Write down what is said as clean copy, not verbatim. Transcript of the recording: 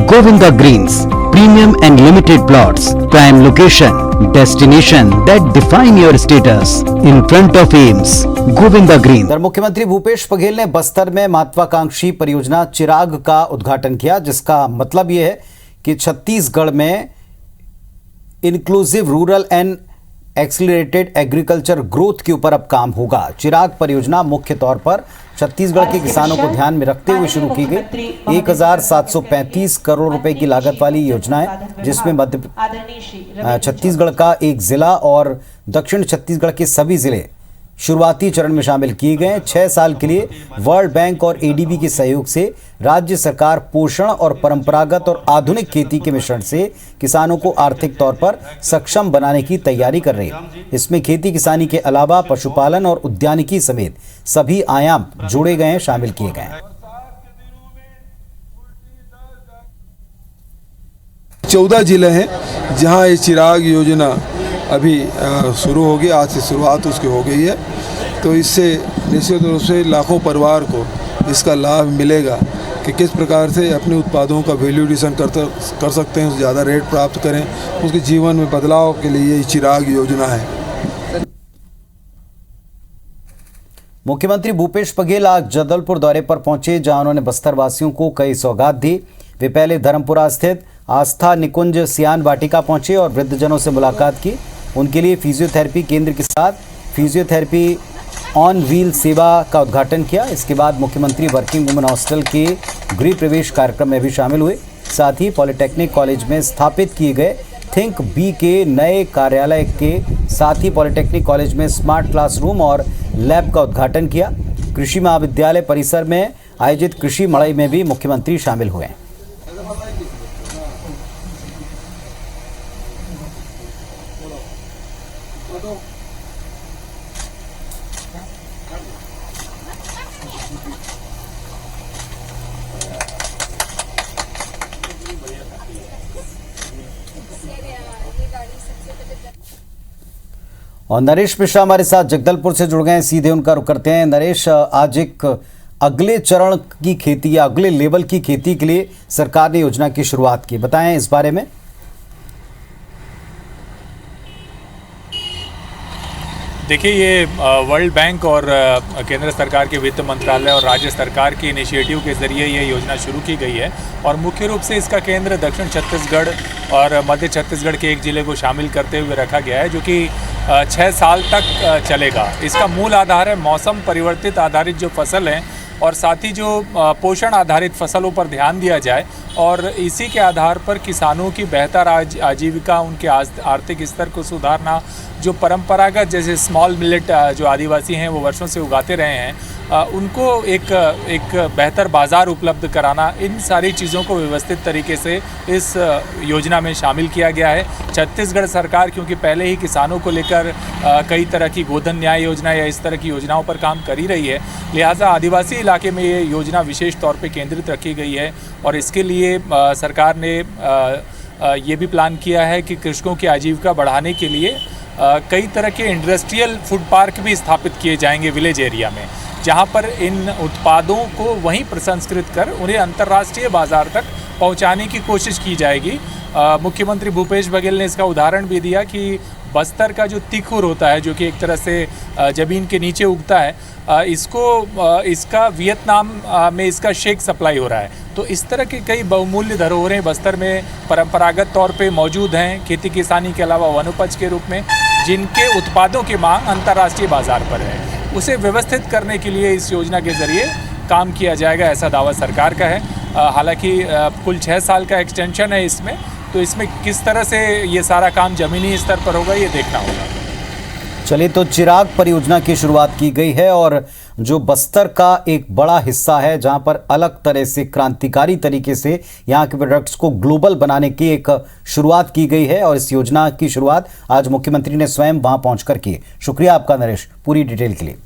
Govinda Greens, premium and limited plots, prime location, destination that define your status in front of AIIMS. Govinda Greens. मुख्यमंत्री भूपेश बघेल ने बस्तर में महत्वाकांक्षी परियोजना चिराग का उद्घाटन किया, जिसका मतलब यह है कि छत्तीसगढ़ में inclusive rural and accelerated agriculture growth के ऊपर अब काम होगा। चिराग परियोजना मुख्य तौर पर छत्तीसगढ़ के किसानों को ध्यान में रखते हुए शुरू की गई 1735 करोड़ रुपए की लागत वाली योजना है, जिसमें मध्य छत्तीसगढ़ का एक जिला और दक्षिण छत्तीसगढ़ के सभी जिले शुरुआती चरण में शामिल किए गए। 6 साल के लिए वर्ल्ड बैंक और एडीबी के सहयोग से राज्य सरकार पोषण और परंपरागत और आधुनिक खेती के मिश्रण से किसानों को आर्थिक तौर पर सक्षम बनाने की तैयारी कर रही है। इसमें खेती किसानी के अलावा पशुपालन और उद्यानिकी समेत सभी आयाम जोड़े गए हैं, शामिल किए गए हैं। 14 जिले हैं जहां ये चिराग योजना अभी शुरू होगी। आज से शुरुआत उसकी हो गई है, तो इससे निश्चित रूप से लाखों परिवार को इसका लाभ मिलेगा कि किस प्रकार से अपने उत्पादों का वैल्यू एडिशन कर सकते हैं, ज़्यादा रेट प्राप्त करें। उसके जीवन में बदलाव के लिए ये चिराग योजना है। मुख्यमंत्री भूपेश बघेल आज जबलपुर दौरे पर पहुंचे, जहां उन्होंने बस्तर वासियों को कई सौगात दी। वे पहले धर्मपुरा स्थित आस्था निकुंज सियान वाटिका पहुंचे और वृद्धजनों से मुलाकात की। उनके लिए फिजियोथेरेपी केंद्र के साथ फिजियोथेरेपी ऑन व्हील सेवा का उद्घाटन किया। इसके बाद मुख्यमंत्री वर्किंग वुमेन हॉस्टल के गृह प्रवेश कार्यक्रम में भी शामिल हुए। साथ ही पॉलिटेक्निक कॉलेज में स्थापित किए गए थिंक बी के नए कार्यालय के साथ ही पॉलिटेक्निक कॉलेज में स्मार्ट क्लासरूम और लैब का उद्घाटन किया। कृषि महाविद्यालय परिसर में आयोजित कृषि मड़ई में भी मुख्यमंत्री शामिल हुए। और नरेश मिश्रा हमारे साथ जगदलपुर से जुड़ गए हैं, सीधे उनका रुख करते हैं। नरेश, आज एक अगले चरण की खेती या अगले लेवल की खेती के लिए सरकार ने योजना की शुरुआत की, बताएं इस बारे में। देखिए, ये वर्ल्ड बैंक और केंद्र सरकार के वित्त मंत्रालय और राज्य सरकार के इनिशिएटिव के ज़रिए ये योजना शुरू की गई है और मुख्य रूप से इसका केंद्र दक्षिण छत्तीसगढ़ और मध्य छत्तीसगढ़ के एक ज़िले को शामिल करते हुए रखा गया है, जो कि 6 साल तक चलेगा। इसका मूल आधार है मौसम परिवर्तित आधारित जो फसल हैं और साथ ही जो पोषण आधारित फसलों पर ध्यान दिया जाए और इसी के आधार पर किसानों की बेहतर आजीविका, उनके आर्थिक स्तर को सुधारना, जो परंपरागत जैसे स्मॉल मिलेट जो आदिवासी हैं वो वर्षों से उगाते रहे हैं, उनको एक बेहतर बाज़ार उपलब्ध कराना, इन सारी चीज़ों को व्यवस्थित तरीके से इस योजना में शामिल किया गया है। छत्तीसगढ़ सरकार क्योंकि पहले ही किसानों को लेकर कई तरह की गोधन न्याय योजना या इस तरह की योजनाओं पर काम कर ही रही है, लिहाजा आदिवासी इलाके में ये योजना विशेष तौर पे केंद्रित रखी गई है और इसके लिए सरकार ने ये भी प्लान किया है कि कृषकों की आजीविका बढ़ाने के लिए कई तरह के इंडस्ट्रियल फूड पार्क भी स्थापित किए जाएंगे विलेज एरिया में, जहां पर इन उत्पादों को वहीं प्रसंस्कृत कर उन्हें अंतर्राष्ट्रीय बाजार तक पहुंचाने की कोशिश की जाएगी। मुख्यमंत्री भूपेश बघेल ने इसका उदाहरण भी दिया कि बस्तर का जो तिखुर होता है, जो कि एक तरह से ज़मीन के नीचे उगता है, इसका वियतनाम में इसका शेक सप्लाई हो रहा है। तो इस तरह के कई बहुमूल्य धरोहरें बस्तर में परंपरागत तौर पे मौजूद हैं, खेती किसानी के अलावा वनोपज के रूप में, जिनके उत्पादों की मांग अंतर्राष्ट्रीय बाजार पर है। उसे व्यवस्थित करने के लिए इस योजना के ज़रिए काम किया जाएगा, ऐसा दावा सरकार का है। हालांकि कुल 6 साल का एक्सटेंशन है इसमें, तो इसमें किस तरह से ये सारा काम ज़मीनी स्तर पर होगा ये देखना होगा। चलिए, तो चिराग परियोजना की शुरुआत की गई है और जो बस्तर का एक बड़ा हिस्सा है, जहां पर अलग तरह से क्रांतिकारी तरीके से यहां के प्रोडक्ट्स को ग्लोबल बनाने की एक शुरुआत की गई है और इस योजना की शुरुआत आज मुख्यमंत्री ने स्वयं वहां पहुंचकर की। शुक्रिया आपका नरेश, पूरी डिटेल के लिए।